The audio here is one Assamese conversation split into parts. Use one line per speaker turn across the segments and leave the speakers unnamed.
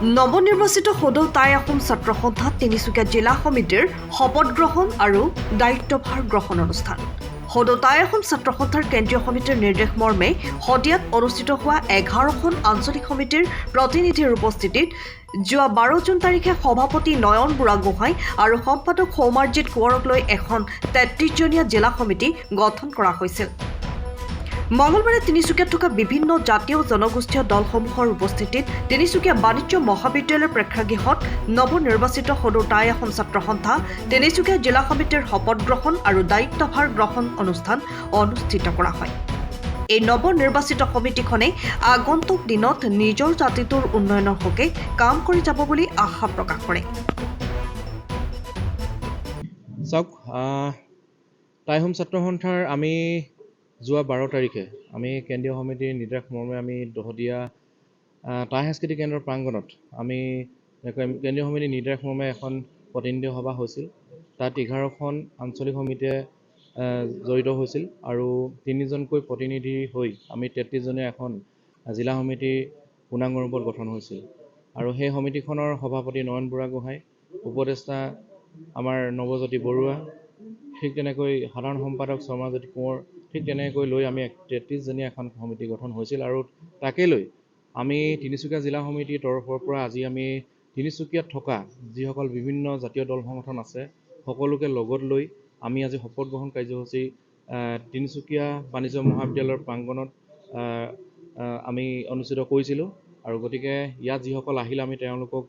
নৱনিৰ্বাচিত সদৌ টাই আহোম ছাত্ৰ সন্থাত তিনিচুকীয়া জিলা সমিতিৰ শপত গ্ৰহণ আৰু দায়িত্বভাৰ গ্ৰহণ অনুষ্ঠান। সদৌ টাই আহোম ছাত্ৰ সন্থাৰ কেন্দ্ৰীয় সমিতিৰ নিৰ্দেশ মৰ্মে শদিয়াত অনুষ্ঠিত হোৱা 11খন আঞ্চলিক সমিতিৰ প্ৰতিনিধিৰ উপস্থিতিত যোৱা 12 জুন তাৰিখে সভাপতি নয়ন বুঢ়াগোহাঁই আৰু সম্পাদক সৌমাৰজিৎ কোঁৱৰক লৈ এখন 33জনীয়া জিলা সমিতি গঠন কৰা হৈছিল। মঙলবাৰে তিনিচুকীয়াত থকা বিভিন্ন জাতীয় জনগোষ্ঠীয় দলসমূহৰ উপস্থিতিত তিনিচুকীয়া বাণিজ্য মহাবিদ্যালয়ৰ প্ৰেক্ষাগৃহত নৱনিৰ্বাচিত সদৌ টাই আহোম ছাত্ৰ সন্থা তিনিচুকীয়া জিলা সমিতিৰ শপত গ্ৰহণ আৰু দায়িত্বভাৰ গ্ৰহণ অনুষ্ঠান অনুষ্ঠিত কৰা হয়। এই নৱনিৰ্বাচিত সমিতিখনে আগন্তুক দিনত নিজৰ জাতিটোৰ উন্নয়নৰ হকে কাম কৰি যাব বুলি আশা প্ৰকাশ কৰে।
টাই আহোম ছাত্ৰ সন্থাৰ আমি যোৱা 12 তাৰিখে আমি কেন্দ্ৰীয় সমিতিৰ নিৰ্দেশ মৰ্মে আমি দহদীয়া টাই সাংস্কৃতিক কেন্দ্ৰৰ প্ৰাংগণত আমি কেন্দ্ৰীয় সমিতিৰ নিৰ্দেশ মৰ্মে এখন প্ৰতিনিধি সভা হৈছিল। তাত 11খন আঞ্চলিক সমিতিয়ে জড়িত হৈছিল আৰু 3জনকৈ প্ৰতিনিধি হৈ আমি 33জনীয়া এখন জিলা সমিতি পূৰ্ণাংগ ৰূপত গঠন হৈছিল। আৰু সেই সমিতিখনৰ সভাপতি নয়ন বুঢ়াগোহাঁই, উপদেষ্টা আমাৰ নৱজ্যোতি বৰুৱা, ঠিক তেনেকৈ সাধাৰণ সম্পাদক সৌমাৰজিৎ কোঁৱৰ, ঠিক তেনেকৈ লৈ আমি 33জনীয়া এখন সমিতি গঠন হৈছিল। আৰু তাকে লৈ আমি তিনিচুকীয়া জিলা সমিতিৰ তৰফৰ পৰা আজি আমি তিনিচুকীয়াত থকা যিসকল বিভিন্ন জাতীয় দল সংগঠন আছে সকলোকে লগত লৈ আমি আজি শপত গ্ৰহণ কাৰ্যসূচী তিনিচুকীয়া বাণিজ্য মহাবিদ্যালয়ৰ প্ৰাংগণত আমি অনুষ্ঠিত কৰিছিলোঁ। আৰু গতিকে ইয়াত যিসকল আহিল আমি তেওঁলোকক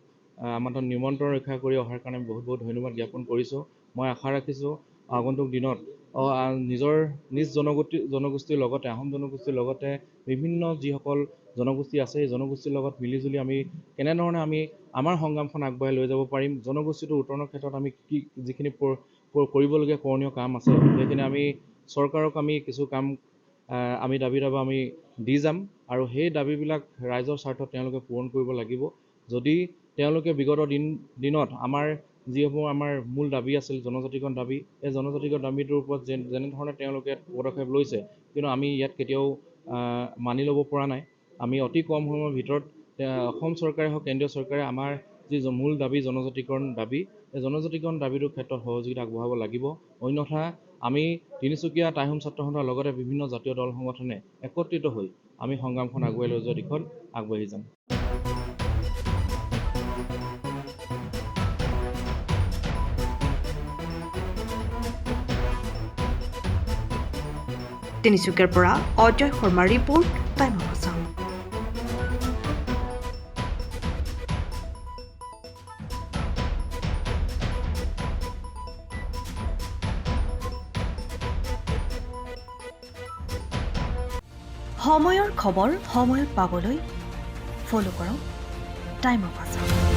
আমাৰ নিমন্ত্ৰণ ৰক্ষা কৰি অহাৰ কাৰণে বহুত বহুত ধন্যবাদ জ্ঞাপন কৰিছোঁ। মই আশা ৰাখিছোঁ আগন্তুক দিনত নিজ জনগোষ্ঠীৰ লগতে আহোম জনগোষ্ঠীৰ লগতে বিভিন্ন যিসকল জনগোষ্ঠী আছে সেই জনগোষ্ঠীৰ লগত মিলিজুলি আমি কেনেধৰণে আমি আমাৰ সংগ্ৰামখন আগবঢ়াই লৈ যাব পাৰিম, জনগোষ্ঠীটোৰ উত্তৰণৰ ক্ষেত্ৰত আমি যিখিনি কৰিবলগীয়া কৰণীয় কাম আছে সেইখিনি আমি চৰকাৰক আমি কিছু কাম আমি দাবী আমি দি যাম। আৰু সেই দাবীবিলাক ৰাইজৰ স্বাৰ্থত তেওঁলোকে পূৰণ কৰিব লাগিব। যদি তেওঁলোকে বিগত দিনত আমাৰ যিসমূহ আমাৰ মূল দাবী আছিল জনজাতিকৰণ দাবী, এই জনজাতিকৰণ দাবীটোৰ ওপৰত যেনেধৰণে তেওঁলোকে পদক্ষেপ লৈছে কিন্তু আমি ইয়াত কেতিয়াও মানি ল'ব পৰা নাই। আমি অতি কম সময়ৰ ভিতৰত অসম চৰকাৰে হওক কেন্দ্ৰীয় চৰকাৰে আমাৰ যি মূল দাবী জনজাতিকৰণ দাবী, এই জনজাতিকৰণ দাবীটোৰ ক্ষেত্ৰত সহযোগিতা আগবঢ়াব লাগিব। অন্যথা আমি তিনিচুকীয়া টাই আহোম ছাত্ৰ সন্থাৰ লগতে বিভিন্ন জাতীয় দল সংগঠনে একত্ৰিত হৈ আমি সংগ্ৰামখন আগুৱাই লৈ যোৱাৰ দিশত আগবাঢ়ি যাম।
তিনিচুকীয়াৰ পৰা অজয় শৰ্মাৰ ৰিপৰ্ট, টাইম অফ আছাম। সময়ৰ খবৰ সময়ত পাবলৈ ফ'ল' কৰক টাইম অফ আছাম।